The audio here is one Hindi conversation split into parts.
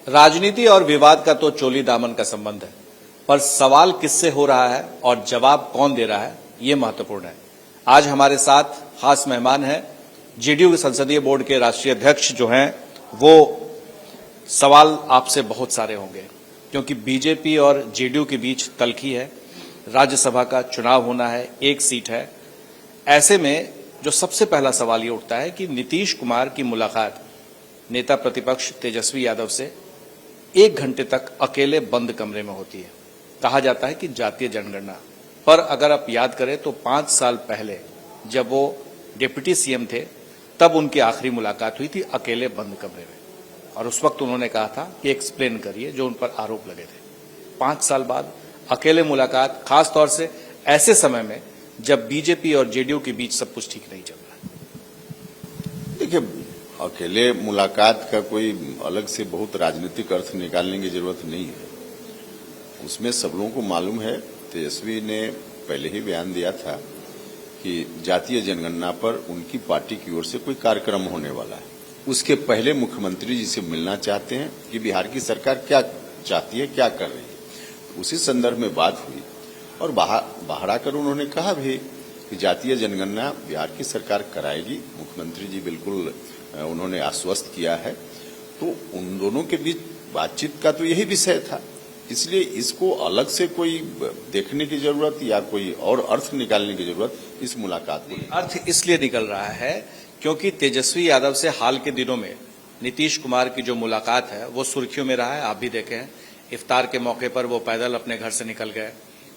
राजनीति और विवाद का तो चोली दामन का संबंध है, पर सवाल किससे हो रहा है और जवाब कौन दे रहा है, ये महत्वपूर्ण है। आज हमारे साथ खास मेहमान हैं, जेडीयू संसदीय बोर्ड के राष्ट्रीय अध्यक्ष जो हैं, वो सवाल आपसे बहुत सारे होंगे क्योंकि बीजेपी और जेडीयू के बीच तल्खी है, राज्यसभा का चुनाव होना है, एक सीट है। ऐसे में जो सबसे पहला सवाल ये उठता है कि नीतीश कुमार की मुलाकात नेता प्रतिपक्ष तेजस्वी यादव से 1 घंटे तक अकेले बंद कमरे में होती है। कहा जाता है कि जातीय जनगणना पर अगर आप याद करें तो 5 साल पहले जब वो डिप्टी सीएम थे तब उनकी आखिरी मुलाकात हुई थी अकेले बंद कमरे में, और उस वक्त उन्होंने कहा था कि एक्सप्लेन करिए जो उन पर आरोप लगे थे। 5 साल बाद अकेले मुलाकात, खास तौर से ऐसे समय में जब बीजेपी और जेडीयू के बीच सब कुछ ठीक नहीं चल रहा है। देखिए, अकेले मुलाकात का कोई अलग से बहुत राजनीतिक अर्थ निकालने की जरूरत नहीं है। उसमें सब लोगों को मालूम है, तेजस्वी ने पहले ही बयान दिया था कि जातीय जनगणना पर उनकी पार्टी की ओर से कोई कार्यक्रम होने वाला है। उसके पहले मुख्यमंत्री जी से मिलना चाहते हैं कि बिहार की सरकार क्या चाहती है, क्या कर रही है। उसी संदर्भ में बात हुई और बाहर आकर उन्होंने कहा भी कि जातीय जनगणना बिहार की सरकार कराएगी। मुख्यमंत्री जी बिल्कुल उन्होंने आश्वस्त किया है। तो उन दोनों के बीच बातचीत का तो यही विषय था, इसलिए इसको अलग से कोई देखने की जरूरत या कोई और अर्थ निकालने की जरूरत इस मुलाकात को अर्थ इसलिए निकल रहा है क्योंकि तेजस्वी यादव से हाल के दिनों में नीतीश कुमार की जो मुलाकात है वो सुर्खियों में रहा है। आप भी देखे हैं, इफ्तार के मौके पर वो पैदल अपने घर से निकल गए।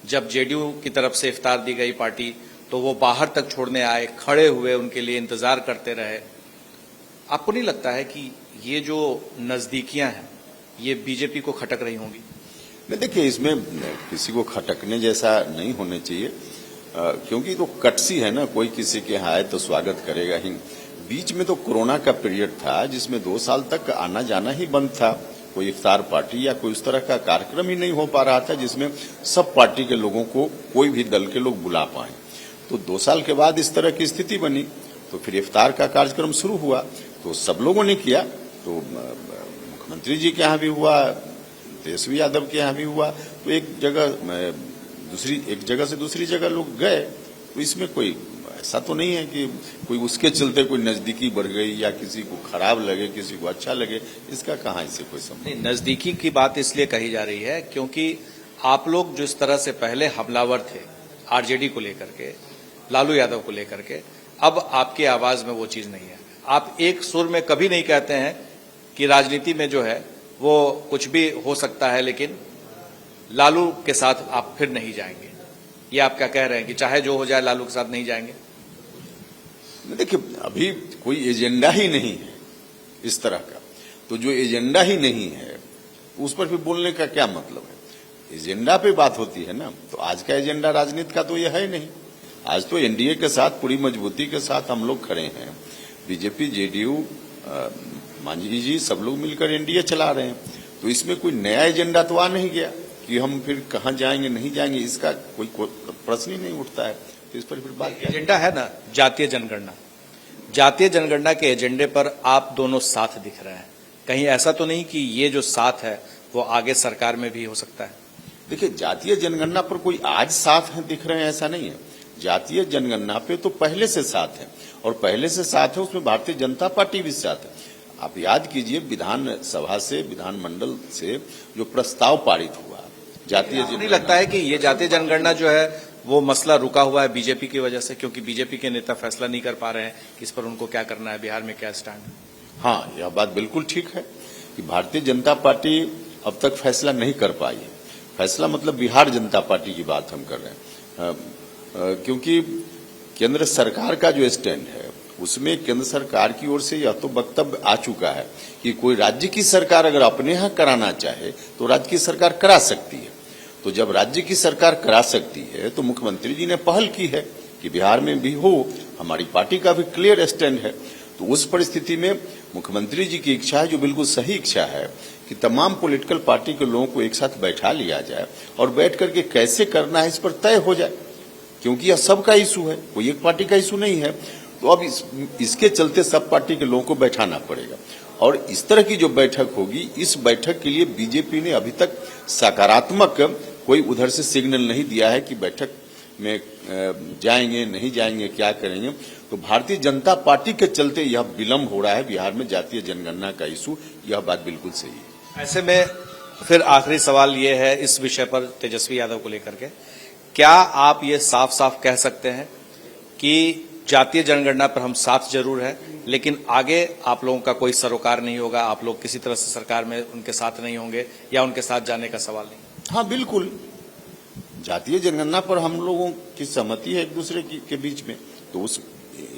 जब जेडीयू की तरफ से इफ्तार दी गई पार्टी तो वो बाहर तक छोड़ने आए, खड़े हुए उनके लिए इंतजार करते रहे। आपको नहीं लगता है कि ये जो नजदीकियां हैं ये बीजेपी को खटक रही होंगी? नहीं, देखिए, इसमें किसी को खटकने जैसा नहीं होने चाहिए, क्योंकि तो कटसी है ना, कोई किसी के यहाँ आए तो स्वागत करेगा ही। बीच में तो कोरोना का पीरियड था जिसमें 2 साल तक आना जाना ही बंद था। कोई इफ्तार पार्टी या कोई उस तरह का कार्यक्रम ही नहीं हो पा रहा था जिसमें सब पार्टी के लोगों को, कोई भी दल के लोग बुला पाए। तो 2 साल के बाद इस तरह की स्थिति बनी तो फिर इफ्तार का कार्यक्रम शुरू हुआ, तो सब लोगों ने किया। तो मुख्यमंत्री जी के यहाँ भी हुआ, तेजस्वी यादव के यहाँ भी हुआ। तो एक जगह से दूसरी जगह लोग गए। तो इसमें कोई ऐसा तो नहीं है कि कोई उसके चलते कोई नजदीकी बढ़ गई या किसी को खराब लगे, किसी को अच्छा लगे। इसका कहाँ इससे कोई संबंध नहीं। नजदीकी की बात इसलिए कही जा रही है क्योंकि आप लोग जिस तरह से पहले हमलावर थे आरजेडी को लेकर के, लालू यादव को लेकर के, अब आपकी आवाज में वो चीज नहीं है। आप एक सुर में कभी नहीं कहते हैं कि राजनीति में जो है वो कुछ भी हो सकता है, लेकिन लालू के साथ आप फिर नहीं जाएंगे। ये आप क्या कह रहे हैं कि चाहे जो हो जाए लालू के साथ नहीं जाएंगे? देखिए, अभी कोई एजेंडा ही नहीं है इस तरह का। तो जो एजेंडा ही नहीं है उस पर भी बोलने का क्या मतलब है? एजेंडा पे बात होती है ना। तो आज का एजेंडा राजनीति का तो यह है नहीं। आज तो एनडीए के साथ पूरी मजबूती के साथ हम लोग खड़े हैं। बीजेपी, जेडीयू, मांझी जी सब लोग मिलकर एनडीए चला रहे हैं। तो इसमें कोई नया एजेंडा तो आ नहीं गया कि हम फिर कहाँ जाएंगे, नहीं जाएंगे, इसका कोई प्रश्न ही नहीं उठता है। तो इस पर फिर बात क्या? एजेंडा है ना जातीय जनगणना। जातीय जनगणना के एजेंडे पर आप दोनों साथ दिख रहे हैं। कहीं ऐसा तो नहीं कि ये जो साथ है वो आगे सरकार में भी हो सकता है? देखिए, जातीय जनगणना पर कोई आज साथ है दिख रहे हैं ऐसा नहीं है। जातीय जनगणना पे तो पहले से साथ है, और पहले से साथ है उसमें भारतीय जनता पार्टी भी साथ है। आप याद कीजिए, विधानसभा से, विधानमंडल से जो प्रस्ताव पारित हुआ जातीय जनगणना, नहीं लगता है कि ये जातीय जनगणना जो है वो मसला रुका हुआ है बीजेपी की वजह से, क्योंकि बीजेपी के नेता फैसला नहीं कर पा रहे हैं कि इस पर उनको क्या करना है, बिहार में क्या स्टैंड है? हाँ, यह बात बिल्कुल ठीक है कि भारतीय जनता पार्टी अब तक फैसला नहीं कर पाई है। फैसला मतलब बिहार जनता पार्टी की बात हम कर रहे हैं, क्योंकि केंद्र सरकार का जो स्टैंड है उसमें केंद्र सरकार की ओर से यह तो वक्तव्य आ चुका है कि कोई राज्य की सरकार अगर अपने यहाँ कराना चाहे तो राज्य की सरकार करा सकती है। तो जब राज्य की सरकार करा सकती है तो मुख्यमंत्री जी ने पहल की है कि बिहार में भी हो। हमारी पार्टी का भी क्लियर स्टैंड है। तो उस परिस्थिति में मुख्यमंत्री जी की इच्छा है, जो बिल्कुल सही इच्छा है, कि तमाम पॉलिटिकल पार्टी के लोगों को एक साथ बैठा लिया जाए और बैठ करके कैसे करना है इस पर तय हो जाए, क्योंकि यह सबका इशू है, कोई एक पार्टी का इशू नहीं है। तो अब इसके चलते सब पार्टी के लोगों को बैठाना पड़ेगा और इस तरह की जो बैठक होगी, इस बैठक के लिए बीजेपी ने अभी तक सकारात्मक कोई उधर से सिग्नल नहीं दिया है कि बैठक में जाएंगे नहीं जाएंगे, क्या करेंगे। तो भारतीय जनता पार्टी के चलते यह विलंब हो रहा है बिहार में जातीय जनगणना का इशू, यह बात बिल्कुल सही है। ऐसे में फिर आखिरी सवाल ये है इस विषय पर तेजस्वी यादव को लेकर के, क्या आप ये साफ साफ कह सकते हैं कि जातीय जनगणना पर हम साथ जरूर है, लेकिन आगे आप लोगों का कोई सरोकार नहीं होगा, आप लोग किसी तरह से सरकार में उनके साथ नहीं होंगे या उनके साथ जाने का सवाल नहीं? हाँ, बिल्कुल। जातीय जनगणना पर हम लोगों की सहमति है एक दूसरे के बीच में, तो उस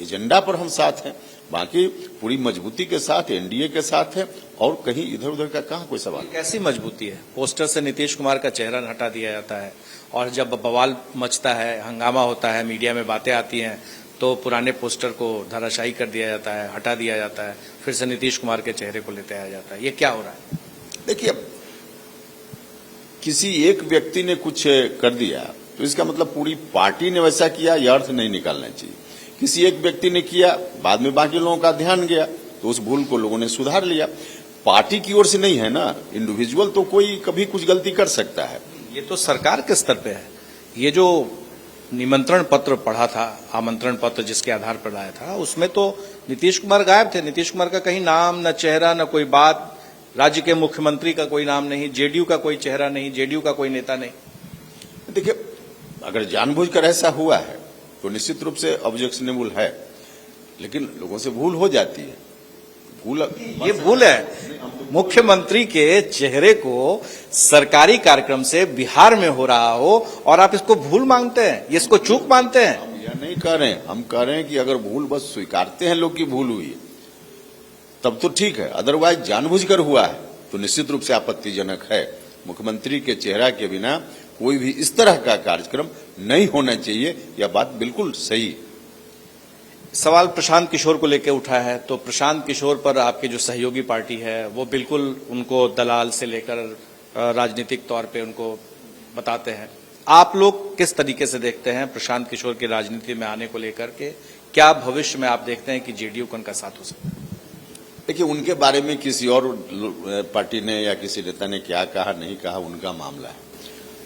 एजेंडा पर हम साथ हैं। बाकी पूरी मजबूती के साथ एनडीए के साथ है, और कहीं इधर उधर का कहाँ कोई सवाल। कैसी मजबूती है? पोस्टर से नीतीश कुमार का चेहरा हटा दिया जाता है, और जब बवाल मचता है, हंगामा होता है, मीडिया में बातें आती हैं, तो पुराने पोस्टर को धराशायी कर दिया जाता है, हटा दिया जाता है, फिर से नीतीश कुमार के चेहरे को लेते आया जाता है। ये क्या हो रहा है? देखिए, किसी एक व्यक्ति ने कुछ कर दिया तो इसका मतलब पूरी पार्टी ने वैसा किया, यह अर्थ नहीं निकालना चाहिए। किसी एक व्यक्ति ने किया, बाद में बाकी लोगों का ध्यान गया, तो उस भूल को लोगों ने सुधार लिया। पार्टी की ओर से नहीं है ना, इंडिविजुअल तो कोई कभी कुछ गलती कर सकता है। ये तो सरकार के स्तर पे है। ये जो निमंत्रण पत्र पढ़ा था, आमंत्रण पत्र जिसके आधार पर लाया था, उसमें तो नीतीश कुमार गायब थे। नीतीश कुमार का कहीं नाम, न चेहरा, न कोई बात, राज्य के मुख्यमंत्री का कोई नाम नहीं, जेडीयू का कोई चेहरा नहीं, जेडीयू का कोई नेता नहीं। देखिए, अगर जानबूझकर ऐसा हुआ है तो निश्चित रूप से ऑब्जेक्शनेबल है, लेकिन लोगों से भूल हो जाती है। ये भूल है। मुख्यमंत्री के चेहरे को सरकारी कार्यक्रम से बिहार में हो रहा हो और आप इसको भूल मांगते हैं, इसको चूक मानते हैं। हम यह नहीं कह रहे हैं, हम कह रहे हैं कि अगर भूल बस स्वीकारते हैं लोग की भूल हुई है तब तो ठीक है, अदरवाइज जानबूझकर हुआ है तो निश्चित रूप से आपत्तिजनक है। मुख्यमंत्री के चेहरा के बिना कोई भी इस तरह का कार्यक्रम नहीं होना चाहिए, यह बात बिल्कुल सही है। सवाल प्रशांत किशोर को लेकर उठा है, तो प्रशांत किशोर पर आपकी जो सहयोगी पार्टी है वो बिल्कुल उनको दलाल से लेकर राजनीतिक तौर पे उनको बताते हैं। आप लोग किस तरीके से देखते हैं प्रशांत किशोर की राजनीति में आने को लेकर के? क्या भविष्य में आप देखते हैं कि जेडीयू को उनका साथ हो सकता है? देखिए, उनके बारे में किसी और पार्टी ने या किसी नेता ने क्या कहा नहीं कहा उनका मामला है।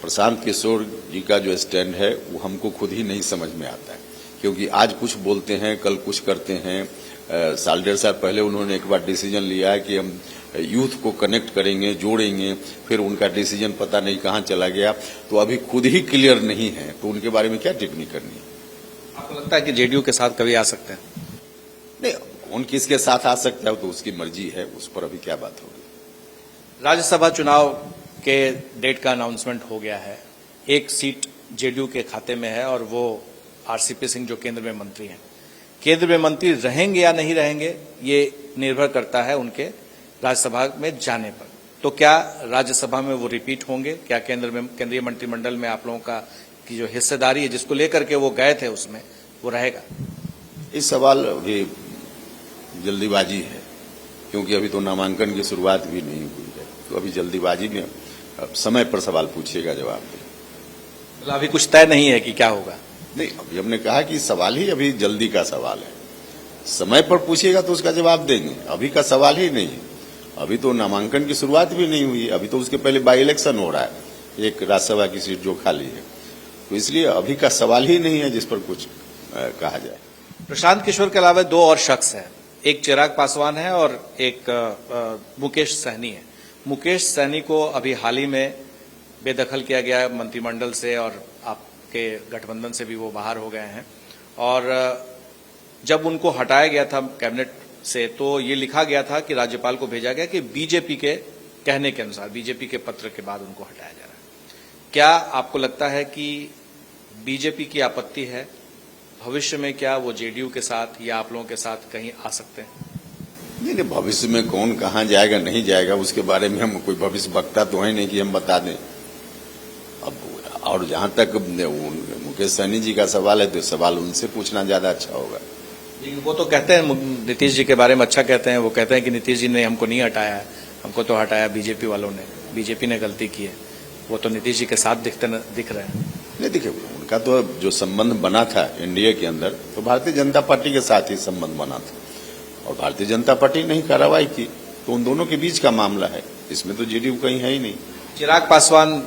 प्रशांत किशोर जी का जो स्टैंड है वो हमको खुद ही नहीं समझ में आता है, क्योंकि आज कुछ बोलते हैं, कल कुछ करते हैं। साल डेढ़ साल पहले उन्होंने एक बार डिसीजन लिया है कि हम यूथ को कनेक्ट करेंगे, जोड़ेंगे, फिर उनका डिसीजन पता नहीं कहां चला गया, तो अभी खुद ही क्लियर नहीं है, तो उनके बारे में क्या टिप्पणी करनी है? आपको लगता है कि जेडीयू के साथ कभी आ सकते हैं? नहीं, कौन किसके साथ आ सकता है तो उसकी मर्जी है, उस पर अभी क्या बात होगी। राज्यसभा चुनाव के डेट का अनाउंसमेंट हो गया है। एक सीट जेडीयू के खाते में है और वो आरसीपी सिंह जो केंद्र में मंत्री हैं। केंद्र में मंत्री रहेंगे या नहीं रहेंगे ये निर्भर करता है उनके राज्यसभा में जाने पर। तो क्या राज्यसभा में वो रिपीट होंगे? क्या केंद्रीय मंत्रिमंडल में आप लोगों का की जो हिस्सेदारी है जिसको लेकर के वो गए थे उसमें वो रहेगा? इस सवाल अभी जल्दीबाजी है, क्योंकि अभी तो नामांकन की शुरुआत भी नहीं हुई है, तो अभी जल्दीबाजी में समय पर सवाल पूछिएगा, जवाब दें। मतलब अभी कुछ तय नहीं है कि क्या होगा? नहीं, अभी हमने कहा कि सवाल ही अभी जल्दी का सवाल है। समय पर पूछिएगा तो उसका जवाब देंगे, अभी का सवाल ही नहीं है। अभी तो नामांकन की शुरुआत भी नहीं हुई, अभी तो उसके पहले बाई इलेक्शन हो रहा है, एक राज्यसभा की सीट जो खाली है, तो इसलिए अभी का सवाल ही नहीं है जिस पर कुछ कहा जाए। प्रशांत किशोर के अलावा दो और शख्स हैं, एक चिराग पासवान है और एक मुकेश सहनी है। मुकेश सहनी को अभी हाल ही में बेदखल किया गया मंत्रिमंडल से और आपके गठबंधन से भी वो बाहर हो गए हैं। और जब उनको हटाया गया था कैबिनेट से तो ये लिखा गया था कि राज्यपाल को भेजा गया कि बीजेपी के कहने के अनुसार, बीजेपी के पत्र के बाद उनको हटाया जा रहा है। क्या आपको लगता है कि बीजेपी की आपत्ति है? भविष्य में क्या वो जेडीयू के साथ या आप लोगों के साथ कहीं आ सकते हैं? नहीं, भविष्य में कौन कहां जाएगा नहीं जाएगा उसके बारे में हम कोई भविष्य वक्ता तो है नहीं कि हम बता दें। अब और जहां तक मुकेश सहनी जी का सवाल है तो सवाल उनसे पूछना ज्यादा अच्छा होगा। वो तो कहते हैं नीतीश जी के बारे में अच्छा कहते हैं, वो कहते हैं कि नीतीश जी ने हमको नहीं हटाया है, हमको तो हटाया बीजेपी वालों ने, बीजेपी ने गलती की है। वो तो नीतीश जी के साथ दिख रहे हैं। नहीं, देखिए, उनका तो जो संबंध बना था एनडीए के अंदर तो भारतीय जनता पार्टी के साथ ही संबंध बना था और भारतीय जनता पार्टी ने ही कार्रवाई की। तो उन दोनों के बीच का मामला है, इसमें तो जेडीयू कहीं है ही नहीं। चिराग पासवान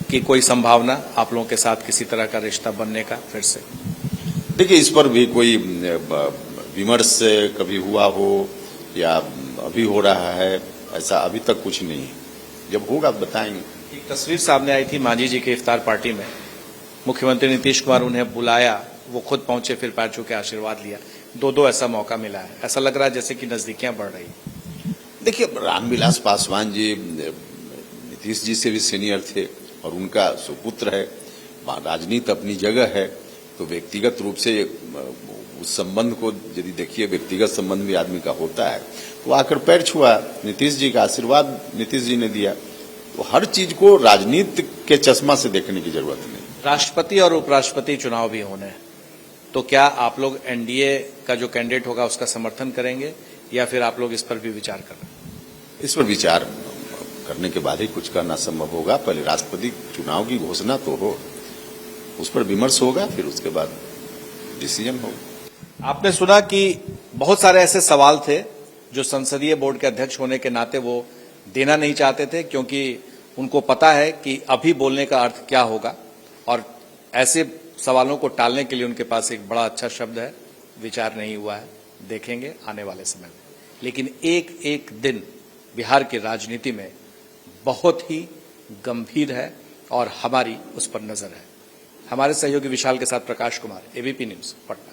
की कोई संभावना आप लोगों के साथ किसी तरह का रिश्ता बनने का फिर से? देखिए, इस पर भी कोई विमर्श कभी हुआ हो या अभी हो रहा है, ऐसा अभी तक कुछ नहीं है। जब होगा बताएंगे। एक तस्वीर सामने आई थी मांझी जी के इफ्तार पार्टी में, मुख्यमंत्री नीतीश कुमार उन्हें बुलाया, वो खुद पहुंचे, फिर पैर छू के आशीर्वाद लिया। दो ऐसा मौका मिला है, ऐसा लग रहा है जैसे कि नजदीकियां बढ़ रही। देखिए, रामविलास पासवान जी नीतीश जी से भी सीनियर थे और उनका सुपुत्र है, राजनीति अपनी जगह है, तो व्यक्तिगत रूप से उस संबंध को यदि देखिए, व्यक्तिगत संबंध भी आदमी का होता है, तो आकर पैर छुआ, नीतीश जी का आशीर्वाद नीतीश जी ने दिया। तो हर चीज को राजनीति के चश्मा से देखने की जरूरत नहीं। राष्ट्रपति और उपराष्ट्रपति चुनाव भी होने हैं, तो क्या आप लोग एनडीए का जो कैंडिडेट होगा उसका समर्थन करेंगे या फिर आप लोग इस पर भी विचार कर रहे हैं? इस पर विचार करने के बाद ही कुछ करना संभव होगा। पहले राष्ट्रपति चुनाव की घोषणा तो हो, उस पर विमर्श होगा, फिर उसके बाद डिसीजन होगा। आपने सुना कि बहुत सारे ऐसे सवाल थे जो संसदीय बोर्ड के अध्यक्ष होने के नाते वो देना नहीं चाहते थे, क्योंकि उनको पता है कि अभी बोलने का अर्थ क्या होगा, और ऐसे सवालों को टालने के लिए उनके पास एक बड़ा अच्छा शब्द है, विचार नहीं हुआ है, देखेंगे आने वाले समय में। लेकिन एक एक दिन बिहार की राजनीति में बहुत ही गंभीर है और हमारी उस पर नजर है। हमारे सहयोगी विशाल के साथ प्रकाश कुमार, एबीपी न्यूज, पटना।